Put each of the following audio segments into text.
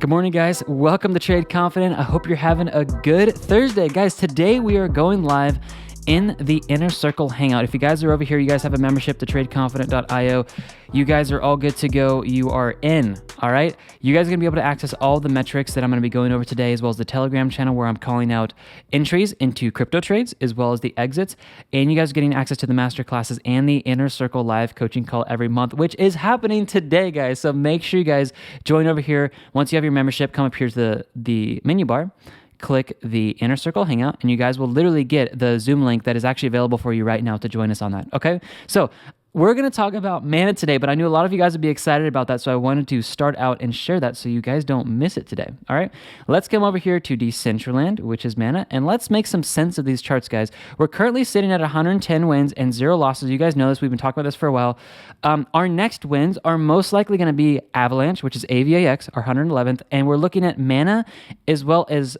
Good morning, guys. Welcome to Trade Confident. I hope you're having a good Thursday. Guys, today we are going live in the Inner Circle Hangout. If you guys are over here, you guys have a membership to tradeconfident.io. You guys are all good to go. You are in, all right? You guys are going to be able to access all the metrics that I'm going to be going over today, as well as the Telegram channel where I'm calling out entries into crypto trades, as well as the exits. And you guys are getting access to the master classes and the Inner Circle live coaching call every month, which is happening today, guys. So make sure you guys join over here. Once you have your membership, come up here to the menu bar, click the Inner Circle Hangout, and you guys will literally get the Zoom link that is actually available for you right now to join us on that, okay? So we're going to talk about mana today, but I knew a lot of you guys would be excited about that, so I wanted to start out and share that so you guys don't miss it today, all right? Let's come over here to Decentraland, which is mana, and let's make some sense of these charts, guys. We're currently sitting at 110 wins and 0 losses. You guys know this. We've been talking about this for a while. Our next wins are most likely going to be Avalanche, which is AVAX, our 111th, and we're looking at mana as well as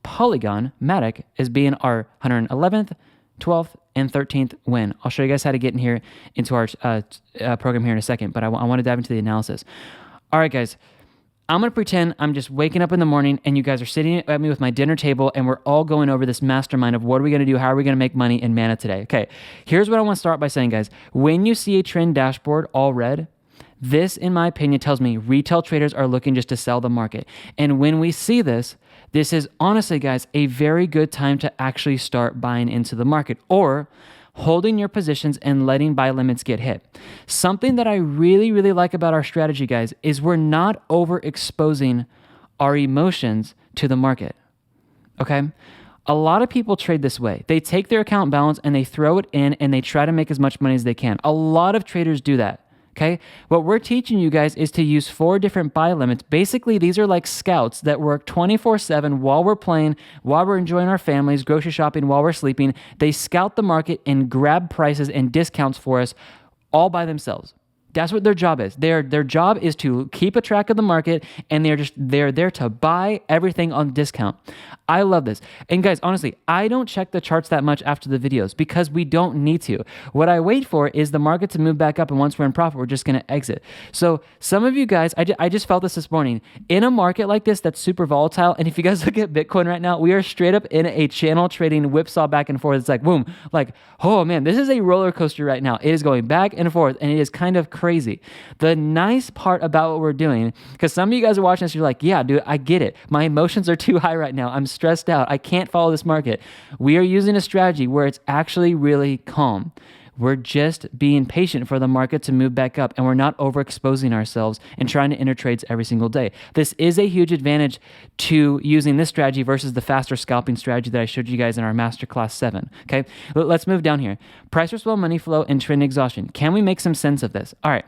Polygon, Matic, as being our 111th, 12th, and 13th win. I'll show you guys how to get in here into our program here in a second, but I want to dive into the analysis. All right, guys, I'm going to pretend I'm just waking up in the morning and you guys are sitting at me with my dinner table and we're all going over this mastermind of what are we going to do, how are we going to make money in mana today. Okay, here's what I want to start by saying, guys. When you see a trend dashboard all red, this, in my opinion, tells me retail traders are looking just to sell the market. And when we see this, this is honestly, guys, a very good time to actually start buying into the market or holding your positions and letting buy limits get hit. Something that I really, really like about our strategy, guys, is we're not overexposing our emotions to the market, okay? A lot of people trade this way. They take their account balance and they throw it in and they try to make as much money as they can. A lot of traders do that. Okay, what we're teaching you guys is to use 4 different buy limits. Basically, these are like scouts that work 24/7 while we're playing, while we're enjoying our families, grocery shopping, while we're sleeping. They scout the market and grab prices and discounts for us all by themselves. That's what their job is. Their job is to keep a track of the market, and they're there to buy everything on discount. I love this. And guys, honestly, I don't check the charts that much after the videos because we don't need to. What I wait for is the market to move back up, and once we're in profit, we're just going to exit. So some of you guys, I just felt this morning, in a market like this that's super volatile, and if you guys look at Bitcoin right now, we are straight up in a channel trading whipsaw back and forth. It's like, boom, like, oh man, this is a roller coaster right now. It is going back and forth, and it is kind of crazy. The nice part about what we're doing, because some of you guys are watching this, you're like, yeah, dude, I get it. My emotions are too high right now. I'm stressed out. I can't follow this market. We are using a strategy where it's actually really calm. We're just being patient for the market to move back up, and we're not overexposing ourselves and trying to enter trades every single day. This is a huge advantage to using this strategy versus the faster scalping strategy that I showed you guys in our Masterclass 7. Okay, let's move down here. Price versus well money flow and trend exhaustion. Can we make some sense of this? All right.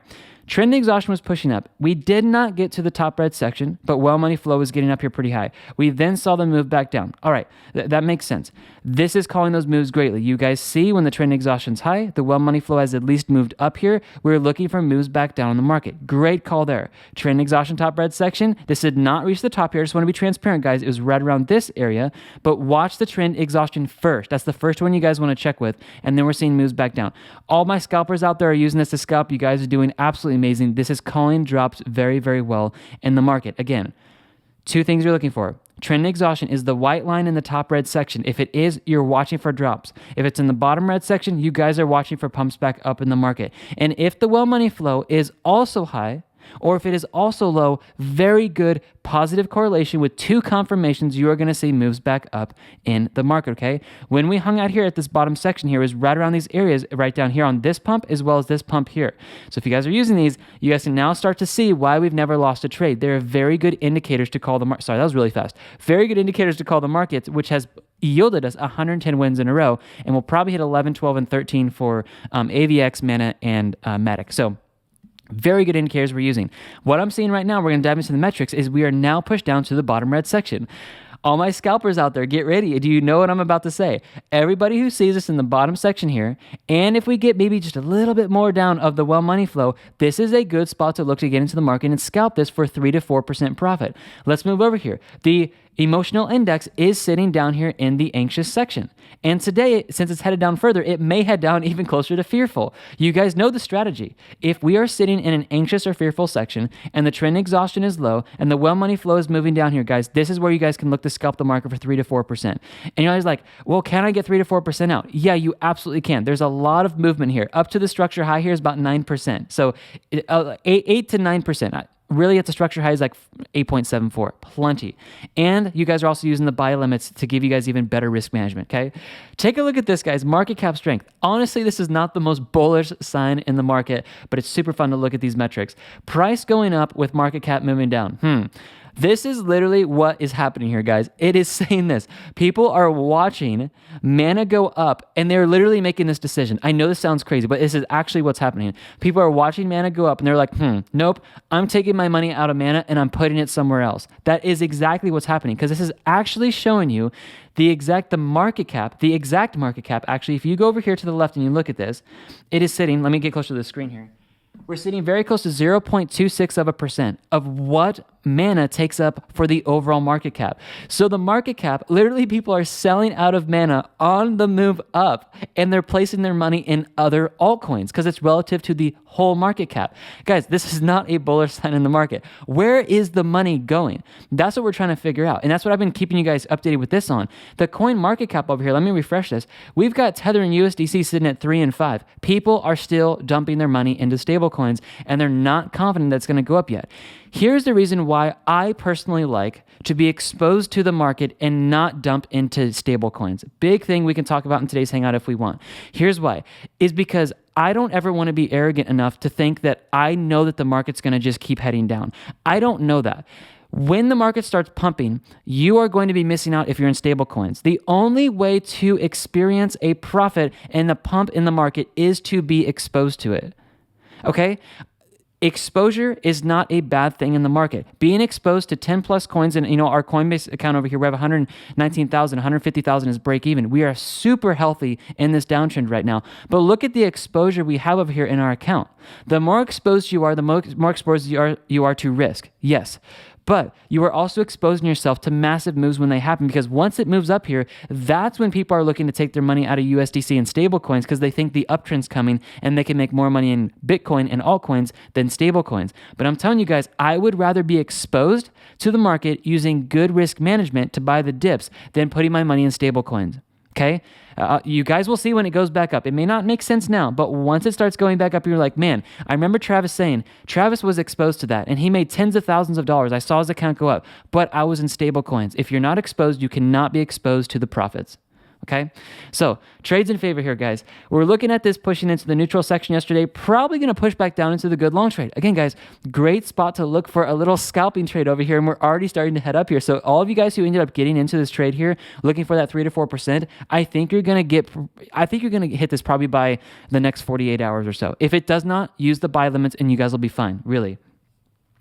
Trend exhaustion was pushing up. We did not get to the top red section, but well money flow was getting up here pretty high. We then saw them move back down. All right, that makes sense. This is calling those moves greatly. You guys see when the trend exhaustion's high, the well money flow has at least moved up here. We're looking for moves back down in the market. Great call there. Trend exhaustion top red section. This did not reach the top here. I just want to be transparent, guys. It was right around this area, but watch the trend exhaustion first. That's the first one you guys want to check with, and then we're seeing moves back down. All my scalpers out there are using this to scalp. You guys are doing absolutely amazing. This is calling drops very, very well in the market. Again, 2 things you're looking for. Trend exhaustion is the white line in the top red section. If it is, you're watching for drops. If it's in the bottom red section, you guys are watching for pumps back up in the market. And if the well money flow is also high, or if it is also low, very good positive correlation with 2 confirmations, you are going to see moves back up in the market, okay? When we hung out here at this bottom section here is right around these areas, right down here on this pump as well as this pump here. So if you guys are using these, you guys can now start to see why we've never lost a trade. They're very good indicators to call the market. Sorry, that was really fast. Very good indicators to call the markets, which has yielded us 110 wins in a row, and we'll probably hit 11, 12, and 13 for AVX, Mana, and Matic. So very good indicators we're using. What I'm seeing right now, we're going to dive into the metrics, is we are now pushed down to the bottom red section. All my scalpers out there, get ready. Do you know what I'm about to say? Everybody who sees this in the bottom section here, and if we get maybe just a little bit more down of the well money flow, this is a good spot to look to get into the market and scalp this for 3 to 4% profit. Let's move over here. The emotional index is sitting down here in the anxious section. And today, since it's headed down further, it may head down even closer to fearful. You guys know the strategy. If we are sitting in an anxious or fearful section and the trend exhaustion is low and the well money flow is moving down here, guys, this is where you guys can look to scalp the market for 3 to 4%. And you're always like, well, can I get 3 to 4% out? Yeah, you absolutely can. There's a lot of movement here. Up to the structure high here is about 9%. So 8 to 9%. Really, at the structure high is like 8.74, plenty. And you guys are also using the buy limits to give you guys even better risk management, okay? Take a look at this, guys, market cap strength. Honestly, this is not the most bullish sign in the market, but it's super fun to look at these metrics. Price going up with market cap moving down. This is literally what is happening here, guys. It is saying this. People are watching mana go up, and they're literally making this decision. I know this sounds crazy, but this is actually what's happening. People are watching mana go up, and they're like, nope, I'm taking my money out of mana, and I'm putting it somewhere else. That is exactly what's happening, because this is actually showing you the exact market cap, actually, if you go over here to the left and you look at this, it is sitting, let me get closer to the screen here. We're sitting very close to 0.26% of what mana takes up for the overall market cap. So the market cap, literally people are selling out of mana on the move up, and they're placing their money in other altcoins because it's relative to the whole market cap. Guys, this is not a bullish sign in the market. Where is the money going? That's what we're trying to figure out. And that's what I've been keeping you guys updated with this on. The coin market cap over here, let me refresh this. We've got Tether and USDC sitting at 3 and 5. People are still dumping their money into stable coins, and they're not confident that's going to go up yet. Here's the reason why I personally like to be exposed to the market and not dump into stable coins. Big thing we can talk about in today's Hangout if we want. Here's why. Is because I don't ever want to be arrogant enough to think that I know that the market's going to just keep heading down. I don't know that. When the market starts pumping, you are going to be missing out if you're in stable coins. The only way to experience a profit in the pump in the market is to be exposed to it. Okay? Exposure is not a bad thing in the market. Being exposed to 10 plus coins, and our Coinbase account over here, we have 119,000, 150,000 is break even. We are super healthy in this downtrend right now. But look at the exposure we have over here in our account. The more exposed you are, the more exposed you are to risk. Yes. But you are also exposing yourself to massive moves when they happen, because once it moves up here, that's when people are looking to take their money out of USDC and stable coins because they think the uptrend's coming and they can make more money in Bitcoin and altcoins than stable coins. But I'm telling you guys, I would rather be exposed to the market using good risk management to buy the dips than putting my money in stable coins. Okay? You guys will see when it goes back up. It may not make sense now, but once it starts going back up, you're like, man, I remember Travis saying, Travis was exposed to that and he made tens of thousands of dollars. I saw his account go up, but I was in stable coins. If you're not exposed, you cannot be exposed to the profits. Okay, so trades in favor here, guys. We're looking at this pushing into the neutral section yesterday, probably going to push back down into the good long trade. Again, guys, great spot to look for a little scalping trade over here, and we're already starting to head up here. So all of you guys who ended up getting into this trade here, looking for that 3 to 4%, I think you're going to hit this probably by the next 48 hours or so. If it does not, use the buy limits and you guys will be fine, really.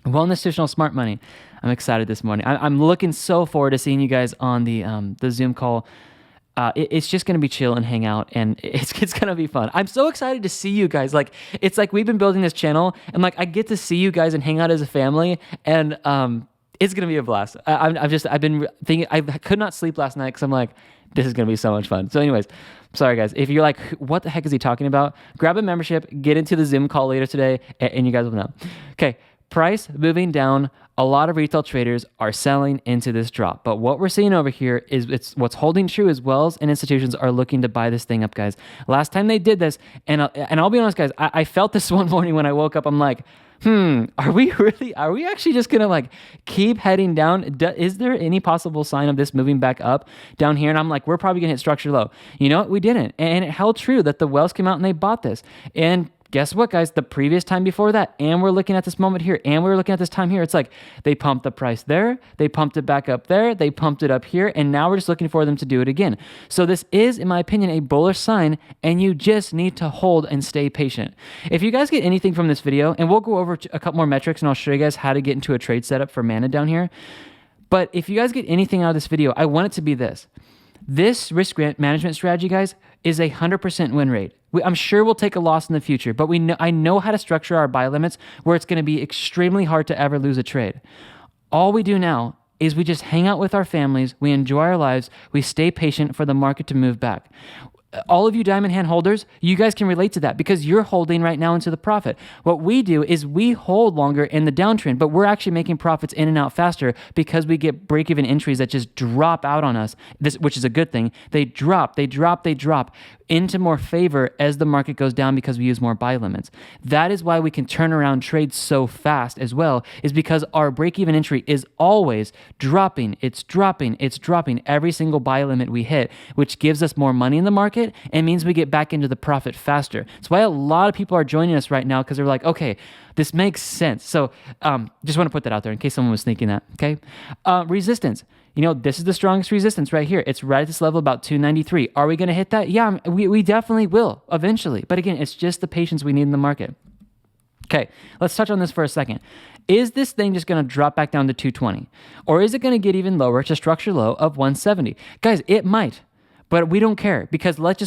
Well institutional smart money. I'm excited this morning. I'm looking so forward to seeing you guys on the Zoom call. It's just going to be chill and hang out, and it's going to be fun. I'm so excited to see you guys. Like, it's like we've been building this channel, and like I get to see you guys and hang out as a family, and it's going to be a blast. I've been thinking, I could not sleep last night because I'm like, this is going to be so much fun. So anyways, sorry guys. If you're like, what the heck is he talking about? Grab a membership, get into the Zoom call later today, and you guys will know. Okay, price moving down. A lot of retail traders are selling into this drop. But what we're seeing over here is it's what's holding true as wells and institutions are looking to buy this thing up, guys. Last time they did this, and I'll be honest, guys, I felt this one morning when I woke up. I'm like, are we actually just going to like keep heading down? Is there any possible sign of this moving back up down here? And I'm like, we're probably going to hit structure low. You know what? We didn't. And it held true that the wells came out and they bought this. And guess what, guys? The previous time before that, and we're looking at this moment here, and we're looking at this time here, it's like they pumped the price there, they pumped it back up there, they pumped it up here, and now we're just looking for them to do it again. So this is, in my opinion, a bullish sign, and you just need to hold and stay patient. If you guys get anything from this video, and we'll go over a couple more metrics, and I'll show you guys how to get into a trade setup for mana down here. But if you guys get anything out of this video, I want it to be this. This risk management strategy, guys, is a 100% win rate. I'm sure we'll take a loss in the future, but I know how to structure our buy limits where it's going to be extremely hard to ever lose a trade. All we do now is we just hang out with our families, we enjoy our lives, we stay patient for the market to move back. All of you diamond hand holders, you guys can relate to that because you're holding right now into the profit. What we do is we hold longer in the downtrend, but we're actually making profits in and out faster because we get break-even entries that just drop out on us, which is a good thing. They drop into more favor as the market goes down because we use more buy limits. That is why we can turn around trades so fast as well, is because our break-even entry is always dropping. It's dropping every single buy limit we hit, which gives us more money in the market and means we get back into the profit faster. That's why a lot of people are joining us right now because they're like, okay, this makes sense. So just want to put that out there in case someone was thinking that, okay? Resistance. This is the strongest resistance right here. It's right at this level, about 293. Are we going to hit that? Yeah, we definitely will eventually. But again, it's just the patience we need in the market. Okay, let's touch on this for a second. Is this thing just going to drop back down to 220? Or is it going to get even lower to structure low of 170? Guys, it might. But we don't care because let's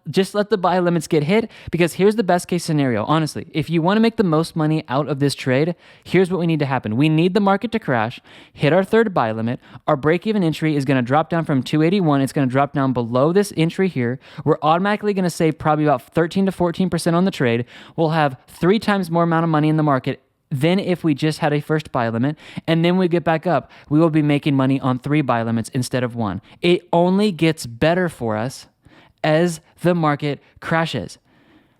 just let the buy limits get hit, because here's the best case scenario. Honestly, if you want to make the most money out of this trade, here's what we need to happen. We need the market to crash, hit our third buy limit. Our break-even entry is going to drop down from 281. It's going to drop down below this entry here. We're automatically going to save probably about 13 to 14% on the trade. We'll have 3 times more amount of money in the market than if we just had a first buy limit, and then we get back up, we will be making money on 3 buy limits instead of 1. It only gets better for us as the market crashes.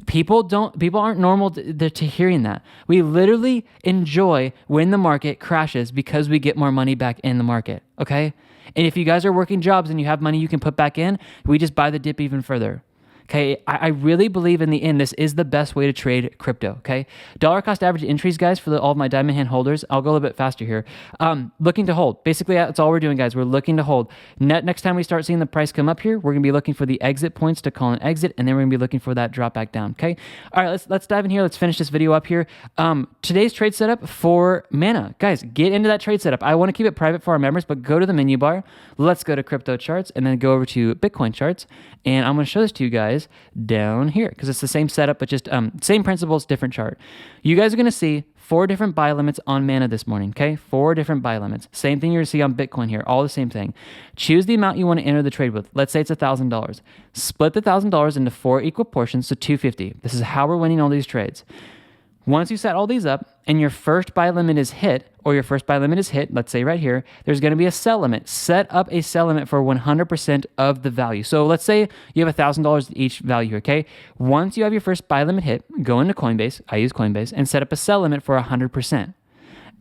People aren't normal to hearing that. We literally enjoy when the market crashes because we get more money back in the market, okay? And if you guys are working jobs and you have money you can put back in, we just buy the dip even further. Okay, I really believe in the end, this is the best way to trade crypto, okay? Dollar cost average entries, guys, for all of my diamond hand holders. I'll go a little bit faster here. Looking to hold. Basically, that's all we're doing, guys. We're looking to hold. Next time we start seeing the price come up here, we're going to be looking for the exit points to call an exit, and then we're going to be looking for that drop back down, okay? All right, let's dive in here. Let's finish this video up here. Today's trade setup for Mana. Guys, get into that trade setup. I want to keep it private for our members, but go to the menu bar. Let's go to crypto charts, and then go over to Bitcoin charts, and I'm going to show this to you guys down here because it's the same setup, but just same principles, different chart. You guys are going to see 4 different buy limits on Mana this morning, okay? 4 different buy limits. Same thing you're going to see on Bitcoin here, all the same thing. Choose the amount you want to enter the trade with. Let's say it's $1,000. Split the $1,000 into 4 equal portions, so $250. This is how we're winning all these trades. Once you set all these up and your first buy limit is hit, let's say right here, there's going to be a sell limit. Set up a sell limit for 100% of the value. So let's say you have $1,000 each value, okay? Once you have your first buy limit hit, go into Coinbase, I use Coinbase, and set up a sell limit for 100%.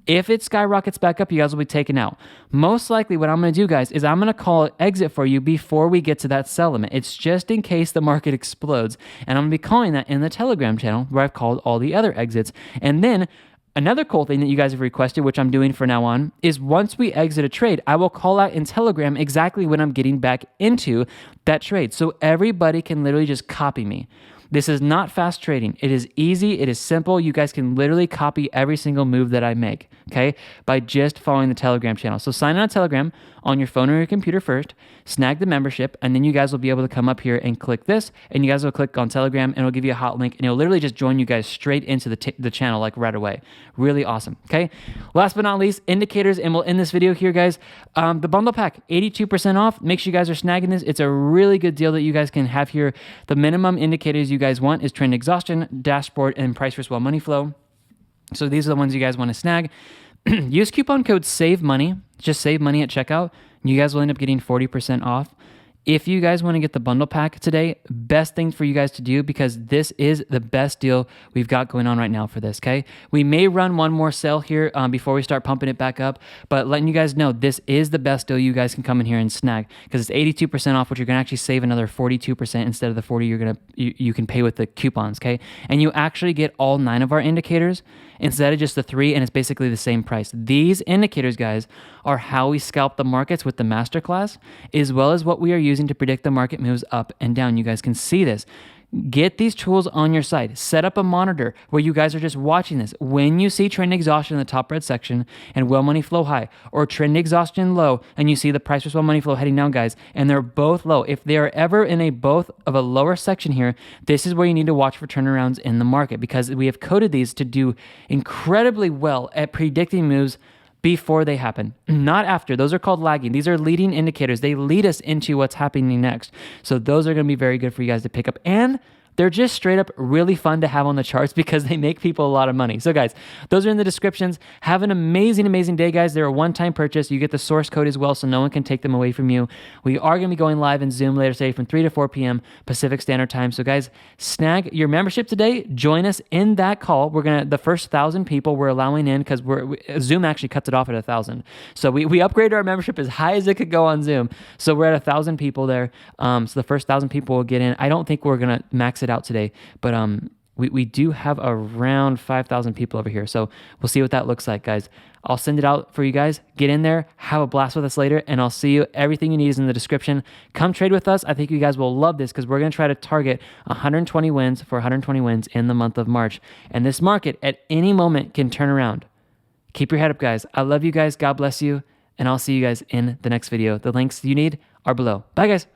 If it skyrockets back up, you guys will be taken out. Most likely what I'm going to do, guys, is I'm going to call exit for you before we get to that sell limit. It's just in case the market explodes. And I'm going to be calling that in the Telegram channel where I've called all the other exits. And then another cool thing that you guys have requested, which I'm doing from now on, is once we exit a trade, I will call out in Telegram exactly when I'm getting back into that trade. So everybody can literally just copy me. This is not fast trading. It is easy. It is simple. You guys can literally copy every single move that I make, okay, by just following the Telegram channel. So sign in on Telegram on your phone or your computer first, snag the membership, and then you guys will be able to come up here and click this, and you guys will click on Telegram, and it'll give you a hot link, and it'll literally just join you guys straight into the channel like right away. Really awesome, okay? Last but not least, indicators, and we'll end this video here, guys. The bundle pack, 82% off. Make sure you guys are snagging this. It's a really good deal that you guys can have here. The minimum indicators you guys want is trend exhaustion, dashboard, and price versus money flow. So these are the ones you guys want to snag. Use coupon code SAVEMONEY. Just save money at checkout. You guys will end up getting 40% off. If you guys want to get the bundle pack today, best thing for you guys to do, because this is the best deal we've got going on right now for this, okay? We may run one more sale here before we start pumping it back up, but letting you guys know this is the best deal you guys can come in here and snag, because it's 82% off, which you're going to actually save another 42% instead of the 40 you can pay with the coupons, okay? And you actually get all 9 of our indicators instead of just the 3, and it's basically the same price. These indicators, guys, are how we scalp the markets with the masterclass, as well as what we are using to predict the market moves up and down. You guys can see this. Get these tools on your site. Set up a monitor where you guys are just watching this. When you see trend exhaustion in the top red section and well money flow high, or trend exhaustion low, and you see the price versus well money flow heading down, guys, and they're both low. If they are ever in a both of a lower section here, this is where you need to watch for turnarounds in the market, because we have coded these to do incredibly well at predicting moves before they happen, not after. Those are called lagging. These are leading indicators. They lead us into what's happening next. So those are going to be very good for you guys to pick up. And they're just straight up really fun to have on the charts because they make people a lot of money. So guys, those are in the descriptions. Have an amazing, amazing day, guys. They're a one-time purchase. You get the source code as well, so no one can take them away from you. We are going to be going live in Zoom later today from 3 to 4 p.m. Pacific Standard Time. So guys, snag your membership today. Join us in that call. The first 1,000 people we're allowing in, because Zoom actually cuts it off at 1,000. So we upgraded our membership as high as it could go on Zoom. So we're at 1,000 people there. So the first 1,000 people will get in. I don't think we're going to max it out today, but we do have around 5,000 people over here, so we'll see what that looks like, guys. I'll send it out for you guys. Get in there, have a blast with us later, and I'll see you. Everything you need is in the description. Come trade with us. I think you guys will love this, because we're going to try to target 120 wins for 120 wins in the month of March, and this market at any moment can turn around. Keep your head up, guys. I love you guys. God bless you, and I'll see you guys in the next video. The links you need are below. Bye, guys.